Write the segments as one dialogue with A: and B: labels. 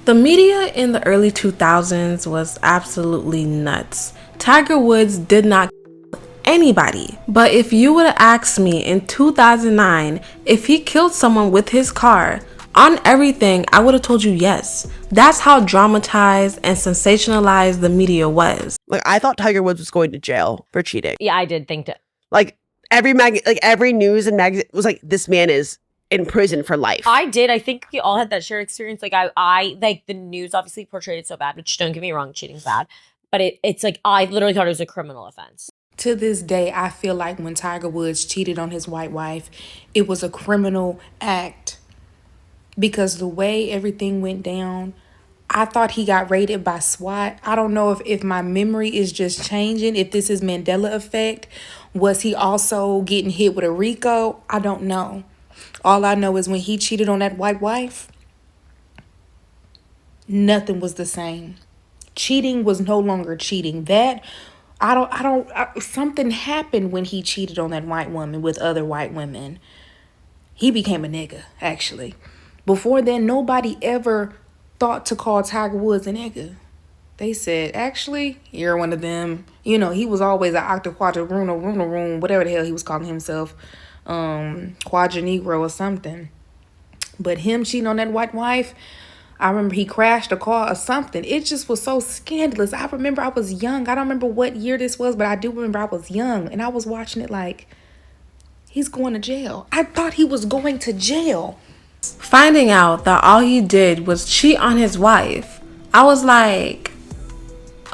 A: The media in the early 2000s was absolutely nuts. Tiger Woods did not kill anybody. But if you would have asked me in 2009 if he killed someone with his car, on everything, I would have told you yes. That's how dramatized and sensationalized the media was.
B: Like, I thought Tiger Woods was going to jail for cheating.
C: Yeah, I did think that.
B: Like, every news and magazine was like, this man is in prison for life.
C: I did. I think we all had that shared experience. Like, I like the news obviously portrayed it so bad, which don't get me wrong, cheating's bad. But it's like, I literally thought it was a criminal offense.
D: To this day, I feel like when Tiger Woods cheated on his white wife, it was a criminal act. Because the way everything went down, I thought he got raided by SWAT. I don't know if my memory is just changing, if this is Mandela effect. Was he also getting hit with a RICO? I don't know. All I know is when he cheated on that white wife, nothing was the same. Cheating was no longer cheating. Something happened when he cheated on that white woman with other white women. He became a nigga, actually. Before then, nobody ever thought to call Tiger Woods a nigga. They said, actually, you're one of them. You know, he was always an octo-quadruno, whatever the hell he was calling himself, quadranegro or something. But him cheating on that white wife, I remember he crashed a car or something. It just was so scandalous. I remember I was young. I don't remember what year this was, but I do remember I was young. And I was watching it like, he's going to jail. I thought he was going to jail.
A: Finding out that all he did was cheat on his wife, I was like,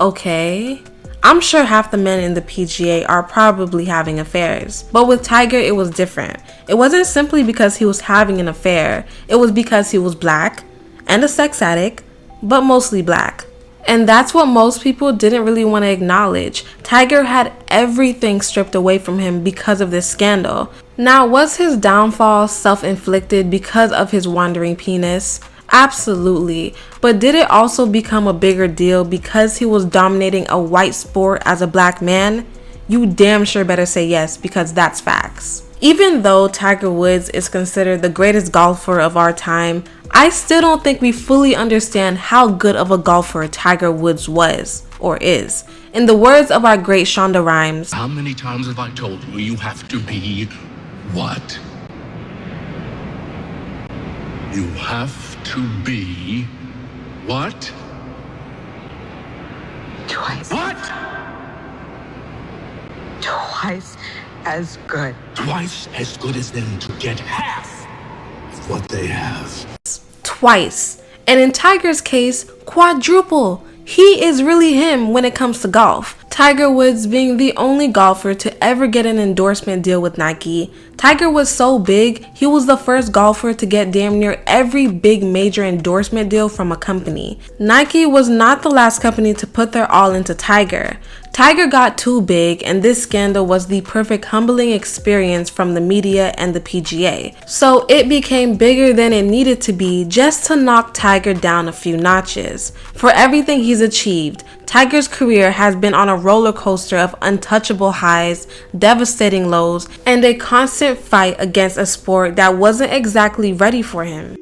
A: okay. I'm sure half the men in the PGA are probably having affairs, but with Tiger it was different. It wasn't simply because he was having an affair, it was because he was black and a sex addict, but mostly black. And that's what most people didn't really want to acknowledge. Tiger had everything stripped away from him because of this scandal. Now, was his downfall self-inflicted because of his wandering penis? Absolutely. But did it also become a bigger deal because he was dominating a white sport as a black man? You damn sure better say yes, because that's facts. Even though Tiger Woods is considered the greatest golfer of our time, I still don't think we fully understand how good of a golfer Tiger Woods was, or is. In the words of our great Shonda Rhimes,
E: how many times have I told you you have to be what? You have to be what?
F: Twice.
E: What?
F: Twice as good.
E: Twice as good as them to get half of what they have.
A: Twice. And in Tiger's case, quadruple. He is really him when it comes to golf. Tiger Woods being the only golfer to ever get an endorsement deal with Nike. Tiger was so big, he was the first golfer to get damn near every big major endorsement deal from a company. Nike was not the last company to put their all into Tiger. Tiger got too big, and this scandal was the perfect humbling experience from the media and the PGA. So it became bigger than it needed to be just to knock Tiger down a few notches. For everything he's achieved, Tiger's career has been on a roller coaster of untouchable highs, devastating lows, and a constant fight against a sport that wasn't exactly ready for him.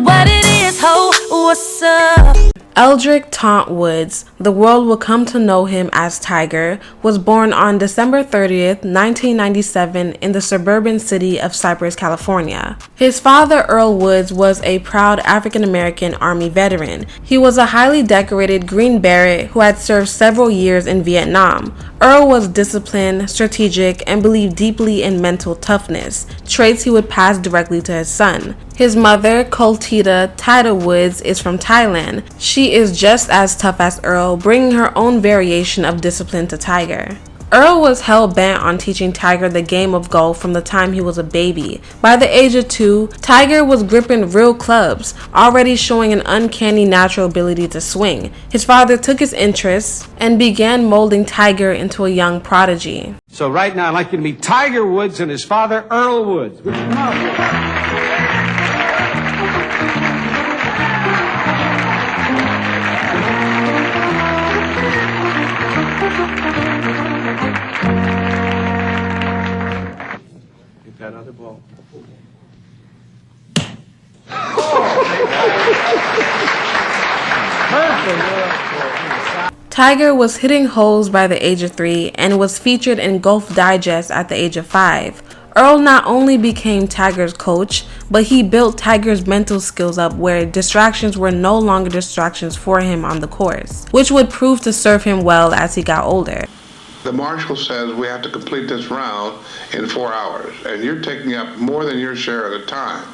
G: What it is, ho, what's up?
A: Eldrick Taunt Woods, the world will come to know him as Tiger, was born on December 30th, 1997 in the suburban city of Cypress, California. His father, Earl Woods, was a proud African-American Army veteran. He was a highly decorated Green Beret who had served several years in Vietnam. Earl was disciplined, strategic, and believed deeply in mental toughness, traits he would pass directly to his son. His mother, Koltita Tida Woods, is from Thailand. She is just as tough as Earl, bringing her own variation of discipline to Tiger. Earl was hell-bent on teaching Tiger the game of golf from the time he was a baby. By the age of 2, Tiger was gripping real clubs, already showing an uncanny natural ability to swing. His father took his interest and began molding Tiger into a young prodigy.
H: So right now I'd like you to meet Tiger Woods and his father, Earl Woods. Would you come out? That other ball.
A: Tiger was hitting holes by the age of 3 and was featured in Golf Digest at the age of 5. Earl not only became Tiger's coach, but he built Tiger's mental skills up where distractions were no longer distractions for him on the course, which would prove to serve him well as he got older.
I: The marshal says we have to complete this round in 4 hours, and you're taking up more than your share of the time.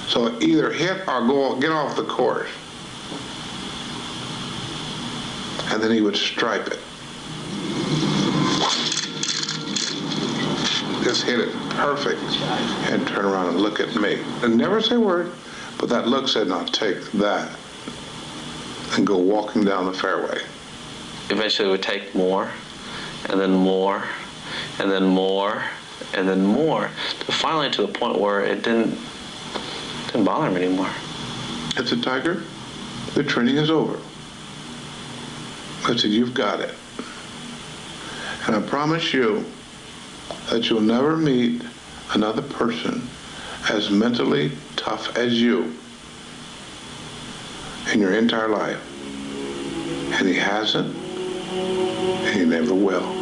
I: So either hit or get off the course. And then he would stripe it. Just hit it perfect and turn around and look at me. And never say a word, but that look said, now take that and go walking down the fairway.
J: Eventually it would take more, and then more, and then more, and then more, to finally to the point where it didn't bother him anymore.
I: I said, Tiger, the training is over. I said, you've got it. And I promise you that you'll never meet another person as mentally tough as you in your entire life. And he hasn't, and he never will.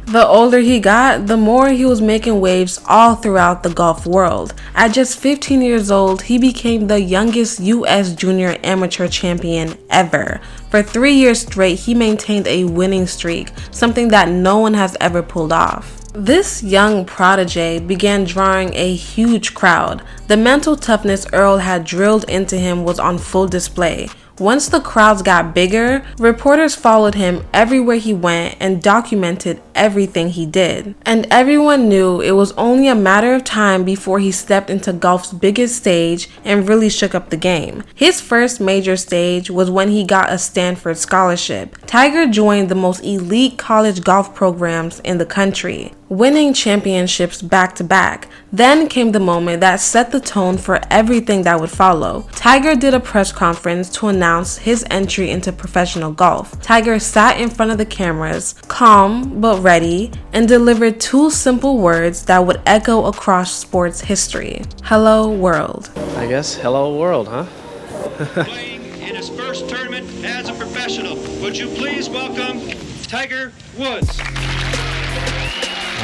A: The older he got, the more he was making waves all throughout the golf world. At just 15 years old, he became the youngest U.S. junior amateur champion ever. For 3 years straight, he maintained a winning streak, something that no one has ever pulled off. This young prodigy began drawing a huge crowd. The mental toughness Earl had drilled into him was on full display. Once the crowds got bigger, reporters followed him everywhere he went and documented everything he did. And everyone knew it was only a matter of time before he stepped into golf's biggest stage and really shook up the game. His first major stage was when he got a Stanford scholarship. Tiger joined the most elite college golf programs in the country, winning championships back to back. Then came the moment that set the tone for everything that would follow. Tiger did a press conference to announce his entry into professional golf. Tiger sat in front of the cameras, calm but ready, and delivered 2 simple words that would echo across sports history. Hello, world.
K: I guess hello, world, huh?
L: Playing in his first tournament as a professional. Would you please welcome Tiger Woods?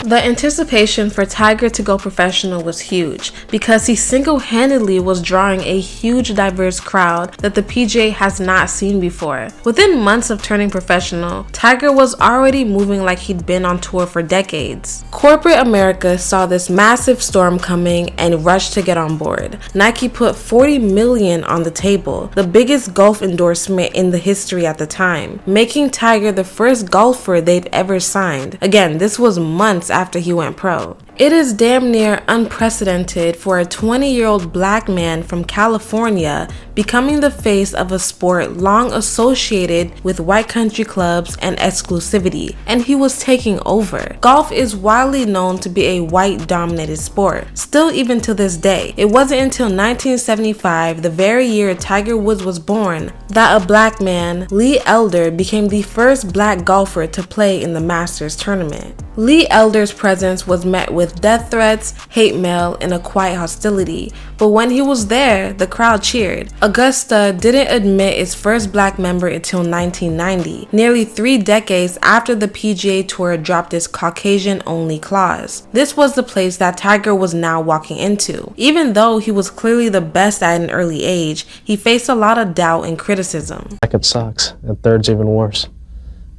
A: The anticipation for Tiger to go professional was huge because he single-handedly was drawing a huge diverse crowd that the PGA has not seen before. Within months of turning professional, Tiger was already moving like he'd been on tour for decades. Corporate America saw this massive storm coming and rushed to get on board. Nike put $40 million on the table, the biggest golf endorsement in the history at the time, making Tiger the first golfer they've ever signed. Again, this was months after he went pro. It is damn near unprecedented for a 20-year-old black man from California becoming the face of a sport long associated with white country clubs and exclusivity, and he was taking over. Golf is widely known to be a white-dominated sport, still even to this day. It wasn't until 1975, the very year Tiger Woods was born, that a black man, Lee Elder, became the first black golfer to play in the Masters tournament. Lee Elder's presence was met with death threats, hate mail, and a quiet hostility, but when he was there, the crowd cheered. Augusta didn't admit its first black member until 1990, nearly 3 decades after the PGA Tour dropped its Caucasian-only clause. This was the place that Tiger was now walking into. Even though he was clearly the best at an early age, he faced a lot of doubt and criticism.
K: Second sucks, and third's even worse.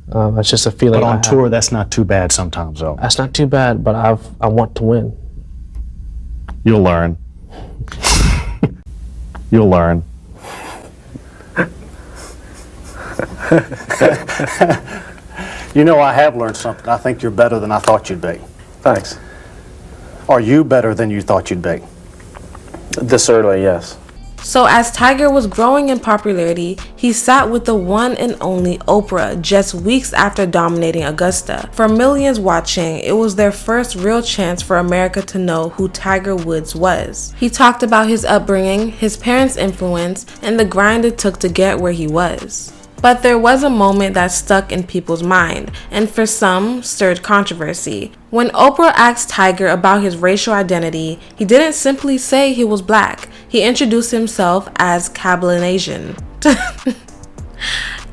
K: It's just a feeling.
M: But on tour, that's not too bad sometimes, though.
K: That's not too bad, but I want to win.
M: You'll learn. You'll learn. You know, I have learned something. I think you're better than I thought you'd be.
K: Thanks.
M: Are you better than you thought you'd be?
K: This early, yes.
A: So as Tiger was growing in popularity, he sat with the one and only Oprah just weeks after dominating Augusta. For millions watching, it was their first real chance for America to know who Tiger Woods was. He talked about his upbringing, his parents' influence, and the grind it took to get where he was. But there was a moment that stuck in people's mind, and for some, stirred controversy. When Oprah asked Tiger about his racial identity, he didn't simply say he was black. He introduced himself as Cablinasian.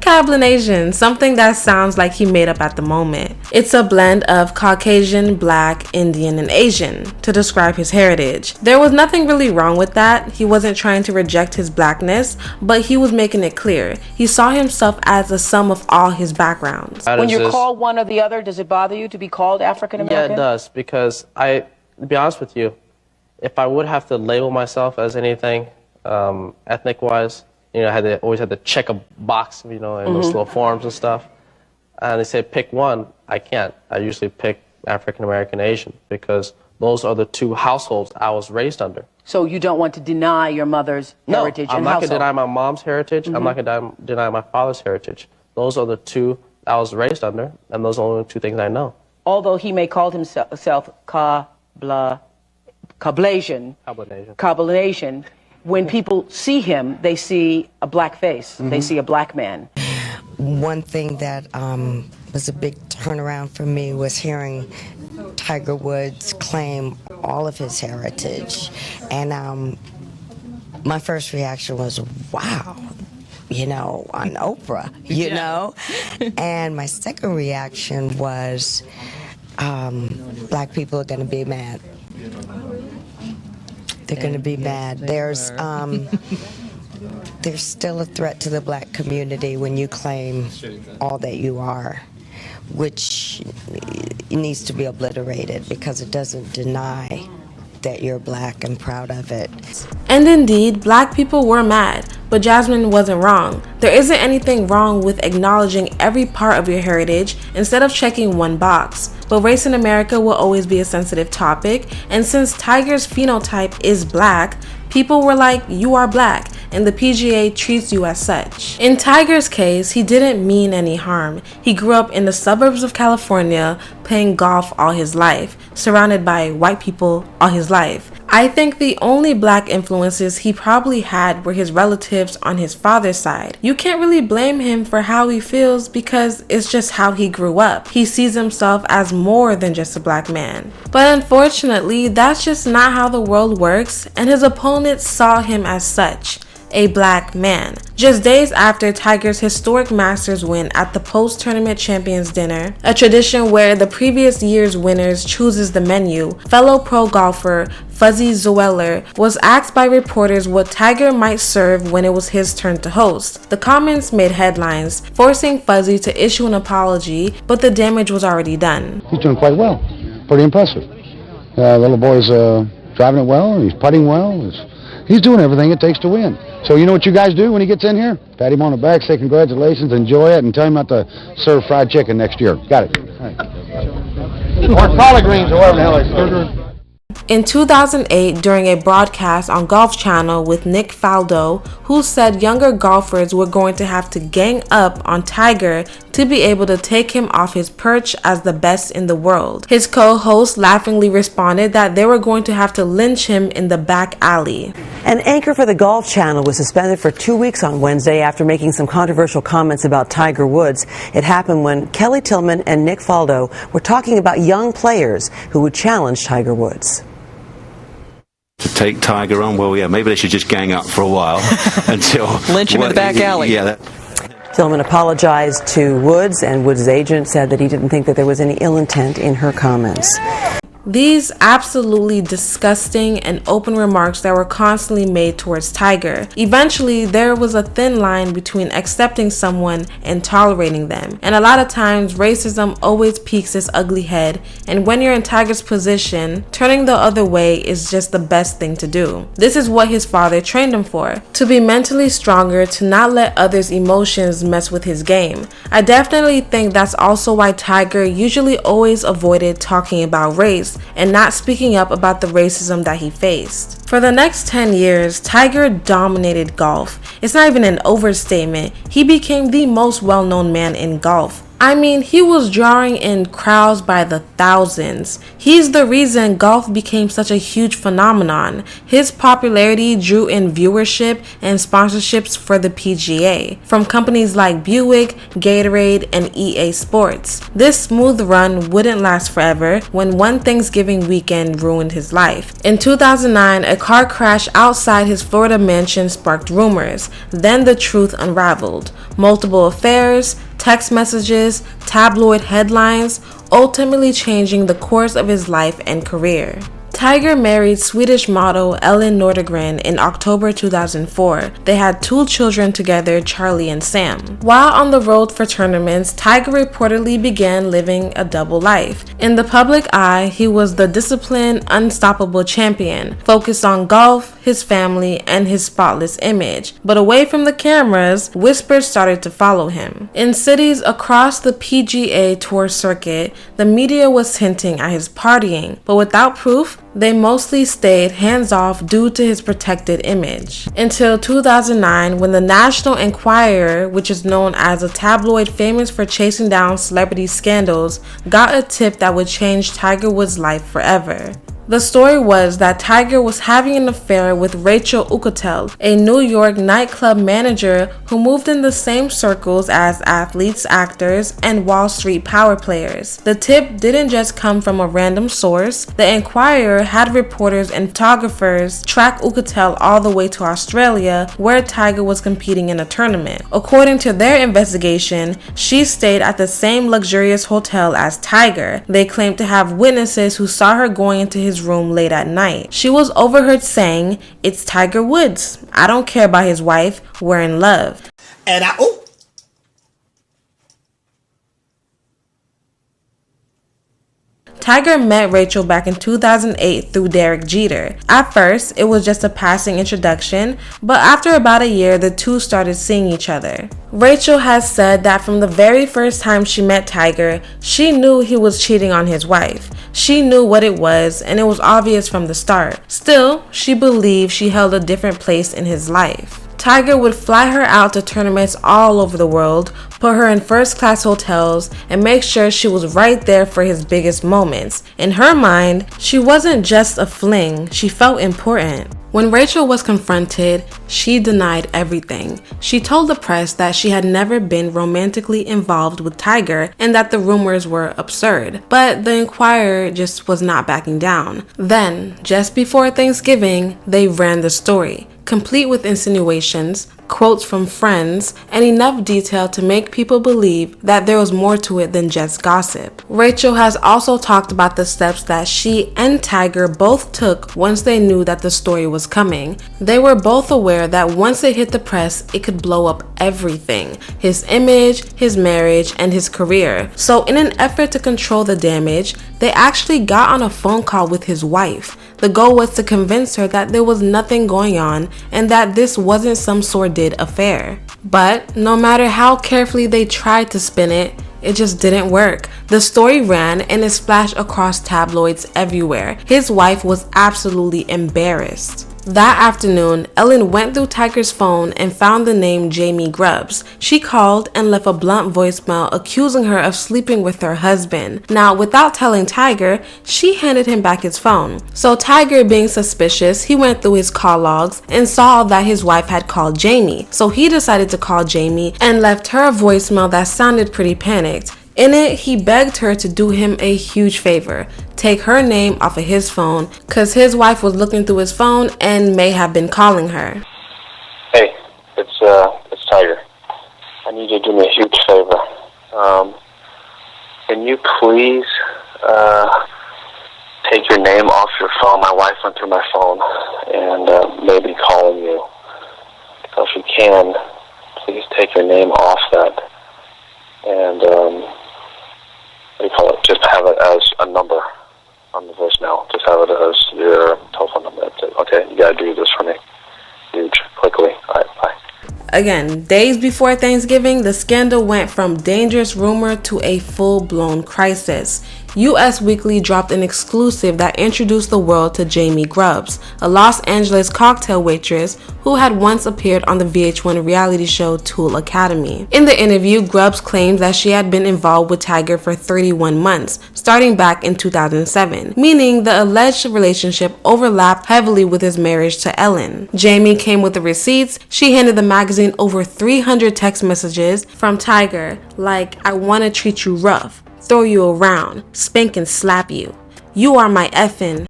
A: Cablination, something that sounds like he made up at the moment. It's a blend of Caucasian, Black, Indian, and Asian to describe his heritage. There was nothing really wrong with that. He wasn't trying to reject his blackness, but he was making it clear. He saw himself as a sum of all his backgrounds.
N: When you're called one or the other, does it bother you to be called African American?
K: Yeah, it does, because to be honest with you, if I would have to label myself as anything, ethnic-wise, I always had to check a box, in those little forms and stuff. And they say pick one. I can't. I usually pick African American, Asian, because those are the two households I was raised under.
N: So you don't want to deny your mother's heritage and household?
K: I'm not going to deny my mom's heritage. I'm not going to deny my father's heritage. Those are the two I was raised under, and those are the only two things I know.
N: Although he may call himself Cablination, when people see him, they see a black face. They see a black man.
O: One thing that was a big turnaround for me was hearing Tiger Woods claim all of his heritage. And my first reaction was, wow, on Oprah, And my second reaction was, black people are going to be mad. They're going to be mad. There's still a threat to the black community when you claim all that you are, which needs to be obliterated because it doesn't deny that you're black and proud of it.
A: And indeed, black people were mad, but Jasmine wasn't wrong. There isn't anything wrong with acknowledging every part of your heritage instead of checking one box. But race in America will always be a sensitive topic, and since Tiger's phenotype is black, people were like, you are black, and the PGA treats you as such. In Tiger's case, he didn't mean any harm. He grew up in the suburbs of California, playing golf all his life, surrounded by white people all his life. I think the only black influences he probably had were his relatives on his father's side. You can't really blame him for how he feels because it's just how he grew up. He sees himself as more than just a black man. But unfortunately, that's just not how the world works, and his opponents saw him as such. A black man. Just days after Tiger's historic Masters win at the post-tournament champions dinner, a tradition where the previous year's winners chooses the menu, fellow pro golfer Fuzzy Zoeller was asked by reporters what Tiger might serve when it was his turn to host. The comments made headlines, forcing Fuzzy to issue an apology, but the damage was already done.
P: He's doing quite well. Pretty impressive. Little boy's driving it well, he's putting well. He's doing everything it takes to win. So you know what you guys do when he gets in here? Pat him on the back, say congratulations, enjoy it, and tell him not to serve fried chicken next year. Got it. Right. Or collard greens or whatever the hell it's.
A: In 2008, during a broadcast on Golf Channel with Nick Faldo, who said younger golfers were going to have to gang up on Tiger to be able to take him off his perch as the best in the world. His co-host laughingly responded that they were going to have to lynch him in the back alley.
Q: An anchor for the Golf Channel was suspended for 2 weeks on Wednesday after making some controversial comments about Tiger Woods. It happened when Kelly Tillman and Nick Faldo were talking about young players who would challenge Tiger Woods.
R: To take Tiger on, well, yeah, maybe they should just gang up for a while until
Q: lynch him in the back alley.
R: Yeah.
Q: Tillman apologized to Woods, and Woods' agent said that he didn't think that there was any ill intent in her comments.
A: These absolutely disgusting and open remarks that were constantly made towards Tiger. Eventually, there was a thin line between accepting someone and tolerating them. And a lot of times, racism always peeks its ugly head, and when you're in Tiger's position, turning the other way is just the best thing to do. This is what his father trained him for. To be mentally stronger, to not let others' emotions mess with his game. I definitely think that's also why Tiger usually always avoided talking about race and not speaking up about the racism that he faced. For the next 10 years, Tiger dominated golf. It's not even an overstatement. He became the most well-known man in golf. I mean, he was drawing in crowds by the thousands. He's the reason golf became such a huge phenomenon. His popularity drew in viewership and sponsorships for the PGA from companies like Buick, Gatorade, and EA Sports. This smooth run wouldn't last forever when one Thanksgiving weekend ruined his life. In 2009, a car crash outside his Florida mansion sparked rumors. Then the truth unraveled. Multiple affairs, text messages, tabloid headlines, ultimately changing the course of his life and career. Tiger married Swedish model Ellen Nordegren in October 2004. They had 2 children together, Charlie and Sam. While on the road for tournaments, Tiger reportedly began living a double life. In the public eye, he was the disciplined, unstoppable champion, focused on golf, his family, and his spotless image. But away from the cameras, whispers started to follow him. In cities across the PGA Tour circuit, the media was hinting at his partying, but without proof, they mostly stayed hands-off due to his protected image. Until 2009, when the National Enquirer, which is known as a tabloid famous for chasing down celebrity scandals, got a tip that would change Tiger Woods' life forever. The story was that Tiger was having an affair with Rachel Uchitel, a New York nightclub manager who moved in the same circles as athletes, actors, and Wall Street power players. The tip didn't just come from a random source. The Enquirer had reporters and photographers track Uchitel all the way to Australia, where Tiger was competing in a tournament. According to their investigation, she stayed at the same luxurious hotel as Tiger. They claimed to have witnesses who saw her going into his room late at night. She was overheard saying, "It's Tiger Woods. I don't care about his wife. We're in love."
S: And
A: Tiger met Rachel back in 2008 through Derek Jeter. At first, it was just a passing introduction, but after about a year, the two started seeing each other. Rachel has said that from the very first time she met Tiger, she knew he was cheating on his wife. She knew what it was, and it was obvious from the start. Still, she believed she held a different place in his life. Tiger would fly her out to tournaments all over the world, put her in first-class hotels, and make sure she was right there for his biggest moments. In her mind, she wasn't just a fling, she felt important. When Rachel was confronted, she denied everything. She told the press that she had never been romantically involved with Tiger and that the rumors were absurd. But the Enquirer just was not backing down. Then, just before Thanksgiving, they ran the story, complete with insinuations, quotes from friends, and enough detail to make people believe that there was more to it than just gossip. Rachel has also talked about the steps that she and Tiger both took once they knew that the story was coming. They were both aware that once it hit the press, it could blow up everything: his image, his marriage, and his career. So in an effort to control the damage, they actually got on a phone call with his wife. The goal was to convince her that there was nothing going on and that this wasn't some sordid affair. But no matter how carefully they tried to spin it, it just didn't work. The story ran and it splashed across tabloids everywhere. His wife was absolutely embarrassed. That afternoon, Ellen went through Tiger's phone and found the name Jamie Grubbs. She called and left a blunt voicemail accusing her of sleeping with her husband. Now, without telling Tiger, she handed him back his phone. So Tiger, being suspicious, he went through his call logs and saw that his wife had called Jamie. So he decided to call Jamie and left her a voicemail that sounded pretty panicked. In it, he begged her to do him a huge favor, take her name off of his phone, cause his wife was looking through his phone and may have been calling her.
J: Hey, it's Tiger. I need you to do me a huge favor. Can you please take your name off your phone? My wife went through my phone and may be calling you. So if you can, please take your name off that. And what do you call it? Just have it as a number on the voicemail. Just have it as your telephone number. That's it. Okay, you gotta do this for me. Huge. Quickly. Alright, bye.
A: Again, days before Thanksgiving, the scandal went from dangerous rumor to a full-blown crisis. US Weekly dropped an exclusive that introduced the world to Jamie Grubbs, a Los Angeles cocktail waitress who had once appeared on the VH1 reality show Tool Academy. In the interview, Grubbs claimed that she had been involved with Tiger for 31 months, starting back in 2007, meaning the alleged relationship overlapped heavily with his marriage to Ellen. Jamie came with the receipts. She handed the magazine over 300 text messages from Tiger, like, "I wanna treat you rough, throw you around, spank and slap you. You are my effing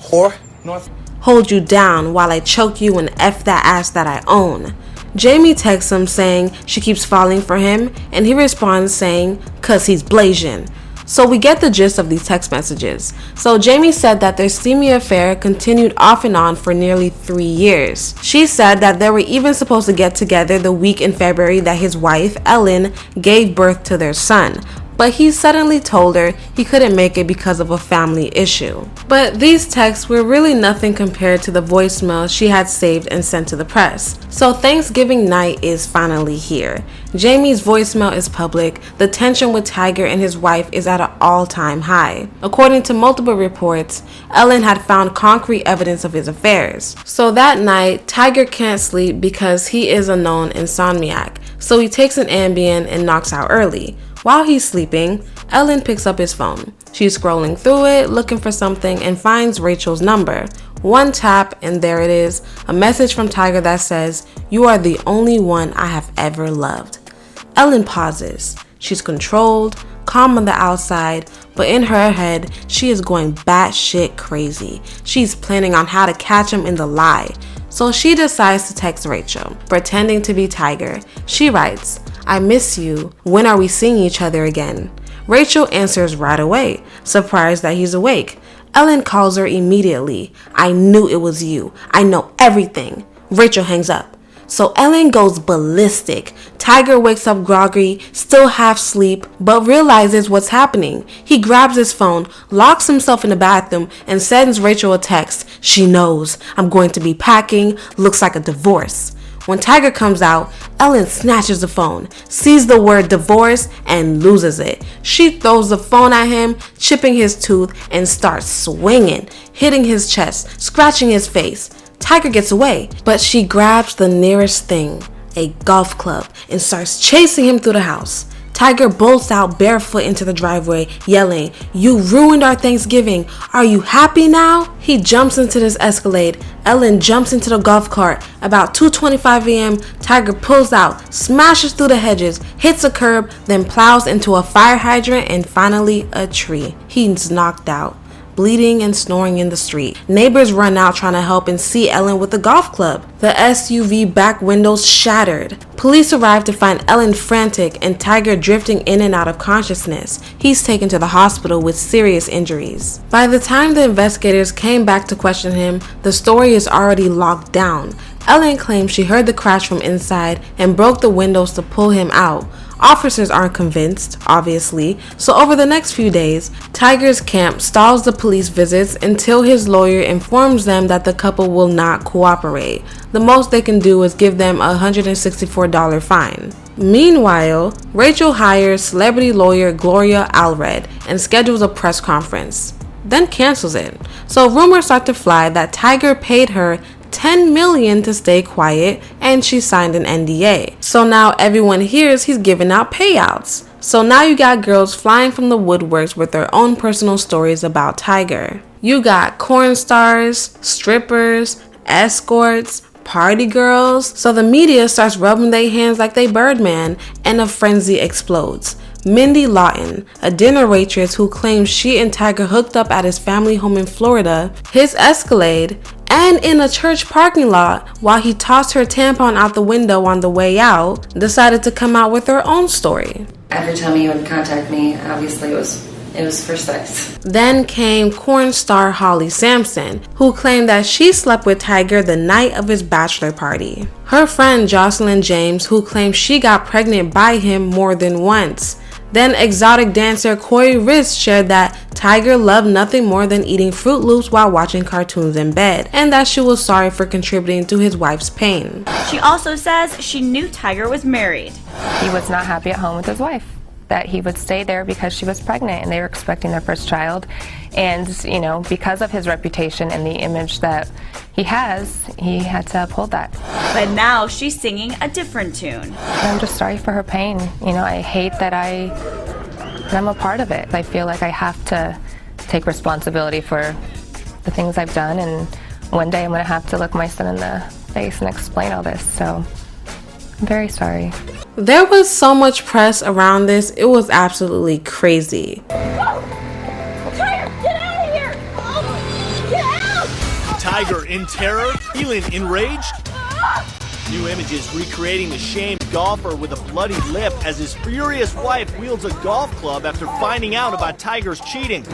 S: whore.
A: Hold you down while I choke you and F that ass that I own." Jamie texts him saying she keeps falling for him, and he responds saying, "Cause he's blazing." So we get the gist of these text messages. So Jamie said that their steamy affair continued off and on for nearly 3 years. She said that they were even supposed to get together the week in February that his wife, Ellen, gave birth to their son. But he suddenly told her he couldn't make it because of a family issue. But these texts were really nothing compared to the voicemail she had saved and sent to the press. So Thanksgiving night is finally here. Jamie's voicemail is public. The tension with Tiger and his wife is at an all-time high. According to multiple reports, Ellen had found concrete evidence of his affairs. So that night, Tiger can't sleep because he is a known insomniac. So he takes an Ambien and knocks out early. While he's sleeping, Ellen picks up his phone. She's scrolling through it, looking for something, and finds Rachel's number. One tap, and there it is, a message from Tiger that says, "You are the only one I have ever loved." Ellen pauses. She's controlled, calm on the outside, but in her head, she is going batshit crazy. She's planning on how to catch him in the lie. So she decides to text Rachel, pretending to be Tiger. She writes, "I miss you. When are we seeing each other again?" Rachel answers right away, surprised that he's awake. Ellen calls her immediately. "I knew it was you. I know everything." Rachel hangs up. So Ellen goes ballistic. Tiger wakes up groggy, still half asleep, but realizes what's happening. He grabs his phone, locks himself in the bathroom, and sends Rachel a text. She knows. I'm going to be packing. Looks like a divorce. When Tiger comes out, Ellen snatches the phone, sees the word divorce, and loses it. She throws the phone at him, chipping his tooth, and starts swinging, hitting his chest, scratching his face. Tiger gets away, but she grabs the nearest thing, a golf club, and starts chasing him through the house. Tiger bolts out barefoot into the driveway, yelling, "You ruined our Thanksgiving. Are you happy now?" He jumps into this Escalade. Ellen jumps into the golf cart. About 2:25 a.m., Tiger pulls out, smashes through the hedges, hits a curb, then plows into a fire hydrant and finally a tree. He's knocked out, bleeding and snoring in the street. Neighbors run out trying to help and see Ellen with the golf club. The SUV back windows shattered. Police arrive to find Ellen frantic and Tiger drifting in and out of consciousness. He's taken to the hospital with serious injuries. By the time the investigators came back to question him, the story is already locked down. Ellen claims she heard the crash from inside and broke the windows to pull him out. Officers aren't convinced, obviously, so over the next few days, Tiger's camp stalls the police visits until his lawyer informs them that the couple will not cooperate. The most they can do is give them a $164 fine. Meanwhile, Rachel hires celebrity lawyer Gloria Allred and schedules a press conference, then cancels it. So rumors start to fly that Tiger paid her $10 million to stay quiet, and she signed an NDA. So now everyone hears he's giving out payouts. So now you got girls flying from the woodworks with their own personal stories about Tiger. You got corn stars, strippers, escorts, party girls. So the media starts rubbing their hands like they Birdman, and a frenzy explodes. Mindy Lawton, a dinner waitress who claims she and Tiger hooked up at his family home in Florida, his Escalade, and in a church parking lot while he tossed her tampon out the window on the way out, decided to come out with her own story.
T: Every time he would contact me, obviously it was for sex.
A: Then came corn star Holly Sampson, who claimed that she slept with Tiger the night of his bachelor party. Her friend Jocelyn James, who claimed she got pregnant by him more than once. Then exotic dancer Corey Ritz shared that Tiger loved nothing more than eating Fruit Loops while watching cartoons in bed, and that she was sorry for contributing to his wife's pain.
U: She also says she knew Tiger was married.
V: He was not happy at home with his wife.
S: that he would stay there because she was pregnant and they were expecting their first child. And, you know, because of his reputation and the image that he has, he had to uphold that.
U: But now she's singing a different tune.
S: And I'm just sorry for her pain. You know, I hate that I'm a part of it. I feel like I have to take responsibility for the things I've done, and one day I'm going to have to look my son in the face and explain all this. So I'm very sorry.
A: There was so much press around this, it was absolutely crazy.
V: Tiger in terror, feeling enraged. New images recreating the shamed golfer with a bloody lip as his furious wife wields a golf club after finding out about Tiger's cheating.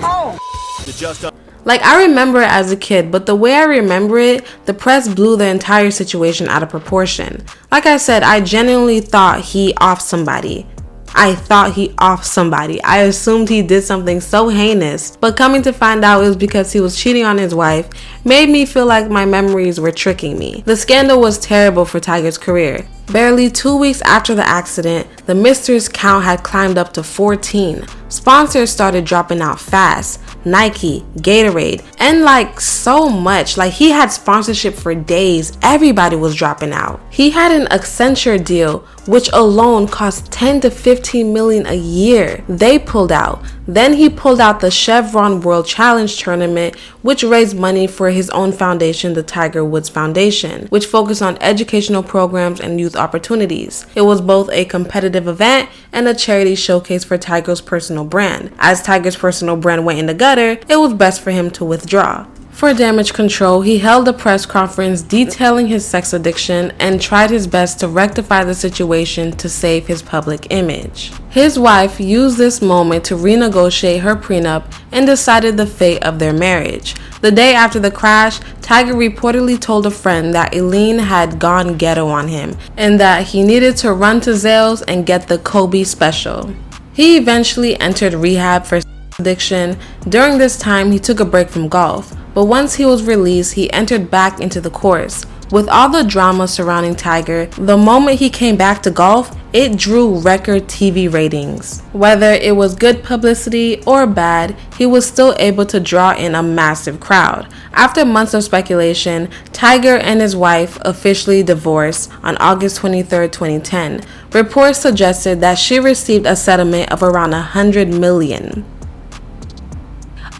A: Like, I remember it as a kid, but the way I remember it, the press blew the entire situation out of proportion. Like I said, I genuinely thought he offed somebody. I assumed he did something so heinous, but coming to find out it was because he was cheating on his wife made me feel like my memories were tricking me. The scandal was terrible for Tiger's career. Barely 2 weeks after the accident, the Misters count had climbed up to 14. Sponsors started dropping out fast. Nike, Gatorade, and like so much. Like, he had sponsorship for days. Everybody was dropping out. He had an Accenture deal, which alone cost 10 to 15 million a year. They pulled out. Then he pulled out the Chevron World Challenge tournament, which raised money for his own foundation, the Tiger Woods Foundation, which focused on educational programs and youth opportunities. It was both a competitive event and a charity showcase for Tiger's personal brand. As Tiger's personal brand went in the gutter, it was best for him to withdraw. For damage control, he held a press conference detailing his sex addiction and tried his best to rectify the situation to save his public image. His wife used this moment to renegotiate her prenup and decided the fate of their marriage. The day after the crash, Tiger reportedly told a friend that Eileen had gone ghetto on him and that he needed to run to Zales and get the Kobe special. He eventually entered rehab for addiction. During this time, he took a break from golf, but once he was released, he entered back into the course. With all the drama surrounding Tiger, the moment he came back to golf, it drew record TV ratings. Whether it was good publicity or bad, he was still able to draw in a massive crowd. After months of speculation, Tiger and his wife officially divorced on August 23, 2010. Reports suggested that she received a settlement of around $100 million.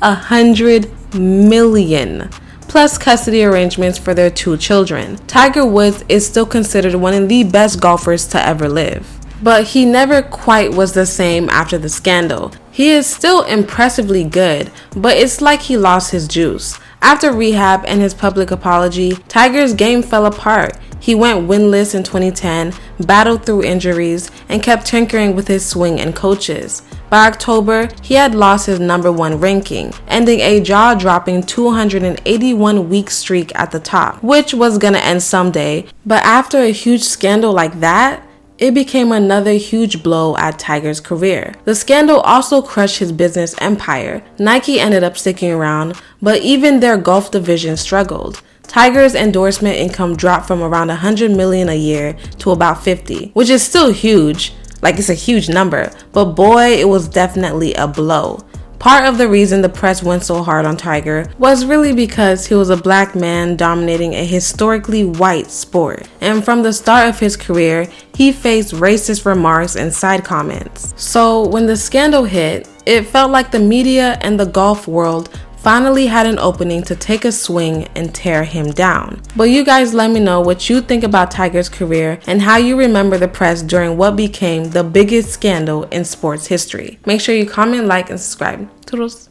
A: $100 million, plus custody arrangements for their 2 children. Tiger Woods is still considered one of the best golfers to ever live. But he never quite was the same after the scandal. He is still impressively good, but it's like he lost his juice. After rehab and his public apology, Tiger's game fell apart. He went winless in 2010, battled through injuries, and kept tinkering with his swing and coaches. By October, he had lost his #1 ranking, ending a jaw-dropping 281-week streak at the top, which was gonna end someday. But after a huge scandal like that, it became another huge blow at Tiger's career. The scandal also crushed his business empire. Nike ended up sticking around, but even their golf division struggled. Tiger's endorsement income dropped from around $100 million a year to about 50, which is still huge. Like, it's a huge number, but boy, it was definitely a blow. Part of the reason the press went so hard on Tiger was really because he was a black man dominating a historically white sport. And from the start of his career, he faced racist remarks and side comments. So when the scandal hit, it felt like the media and the golf world finally had an opening to take a swing and tear him down. But you guys let me know what you think about Tiger's career and how you remember the press during what became the biggest scandal in sports history. Make sure you comment, like, and subscribe. Toodles.